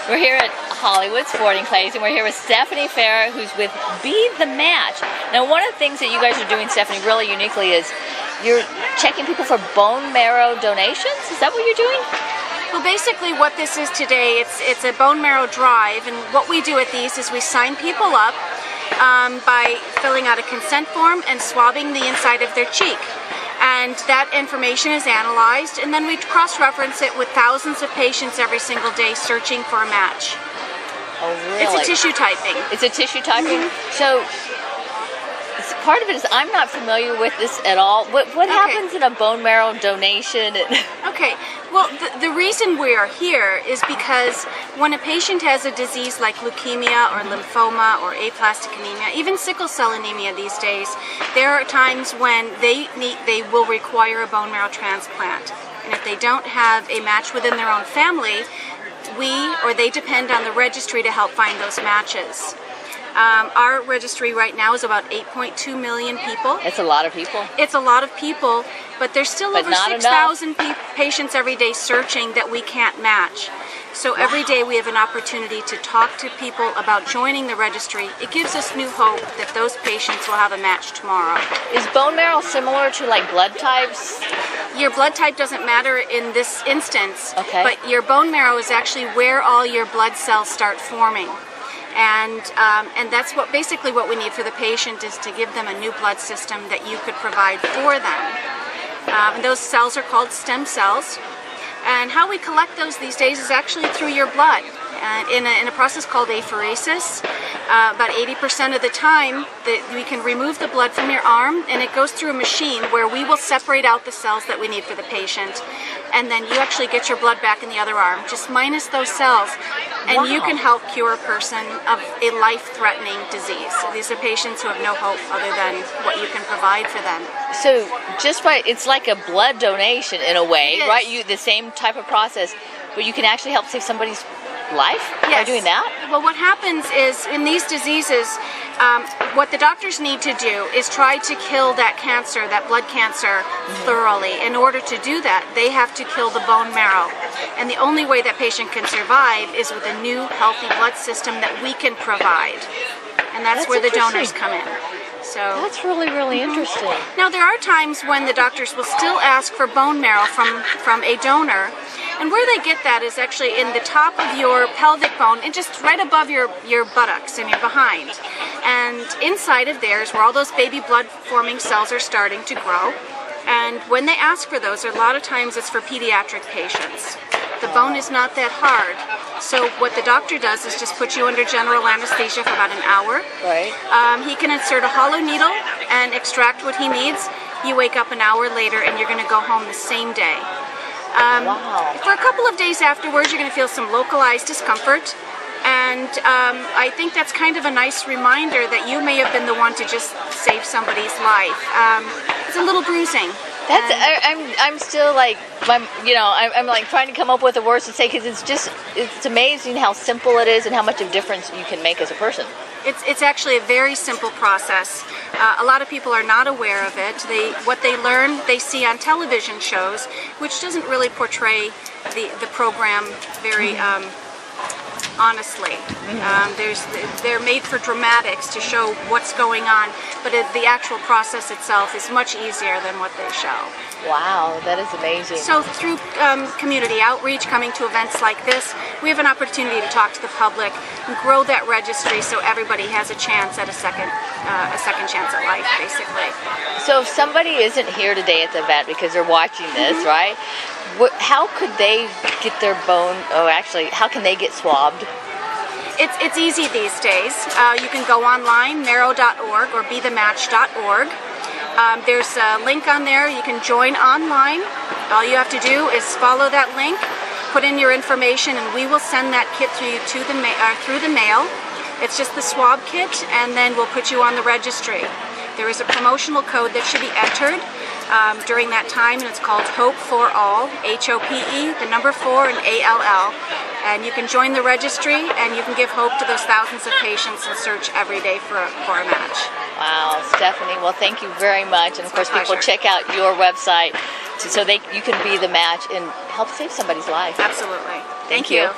We're here at Hollywood Sporting Clays, and we're here with Stephanie Farah, who's with Be the Match. Now, one of the things that you guys are doing, Stephanie, really uniquely is you're checking people for bone marrow donations. Is that what you're doing? Well, basically what this is today, it's a bone marrow drive, and what we do at these is we sign people up by filling out a consent form and swabbing the inside of their cheek. And that information is analyzed, and then we cross-reference it with thousands of patients every single day searching for a match. Oh, really? It's a tissue typing. It's a tissue typing? So, part of it is I'm not familiar with this at all. What happens in a bone marrow donation? Okay, well, the reason we are here is because when a patient has a disease like leukemia or lymphoma or aplastic anemia, even sickle cell anemia these days, there are times when they will require a bone marrow transplant. And if they don't have a match within their own family, they depend on the registry to help find those matches. Our registry right now is about 8.2 million people. It's a lot of people. It's a lot of people, but there's still over 6,000 patients every day searching that we can't match. So every day we have an opportunity to talk to people about joining the registry. It gives us new hope that those patients will have a match tomorrow. Is bone marrow similar to like blood types? Your blood type doesn't matter in this instance, okay, but your bone marrow is actually where all your blood cells start forming. And that's basically what we need for the patient, is to give them a new blood system that you could provide for them. And those cells are called stem cells. And how we collect those these days is actually through your blood. In a process called apheresis. About 80% of the time we can remove the blood from your arm, and it goes through a machine where we will separate out the cells that we need for the patient, and then you actually get your blood back in the other arm, just minus those cells, and you can help cure a person of a life-threatening disease. These are patients who have no hope other than what you can provide for them. So it's like a blood donation in a way, right? The same type of process, but you can actually help save somebody's life by doing that? Well, what happens is in these diseases, what the doctors need to do is try to kill that cancer, that blood cancer, thoroughly. In order to do that, they have to kill the bone marrow. And the only way that patient can survive is with a new healthy blood system that we can provide. And that's where the donors come in. So that's really, really interesting. Now, there are times when the doctors will still ask for bone marrow from a donor. And where they get that is actually in the top of your pelvic bone and just right above your buttocks and your behind. And inside of there is where all those baby blood forming cells are starting to grow. And when they ask for those, a lot of times it's for pediatric patients. The bone is not that hard. So what the doctor does is just put you under general anesthesia for about an hour. Right. He can insert a hollow needle and extract what he needs. You wake up an hour later and you're going to go home the same day. For a couple of days afterwards, you're going to feel some localized discomfort, and I think that's kind of a nice reminder that you may have been the one to just save somebody's life. It's a little bruising. I'm still like, I'm like trying to come up with the words to say, because it's amazing how simple it is and how much of a difference you can make as a person. It's actually a very simple process. A lot of people are not aware of it. What they learn, they see on television shows, which doesn't really portray the program very honestly. They're made for dramatics to show what's going on, but the actual process itself is much easier than what they show. Wow, that is amazing. So through community outreach, coming to events like this, we have an opportunity to talk to the public and grow that registry so everybody has a chance at a second chance at life, basically. So if somebody isn't here today at the event because they're watching this, right? How could they get their bone? Oh, actually, how can they get swabbed? It's easy these days. You can go online, marrow.org or bethematch.org. There's a link on there. You can join online. All you have to do is follow that link, put in your information, and we will send that kit to you through the mail. It's just the swab kit, and then we'll put you on the registry. There is a promotional code that should be entered during that time, and it's called HOPE for All, HOPE, the number 4 and ALL. And you can join the registry, and you can give hope to those thousands of patients and search every day for a match. Wow, Stephanie, well, thank you very much. And of course, people check out your website so you can be the match and help save somebody's life. Absolutely. Thank you.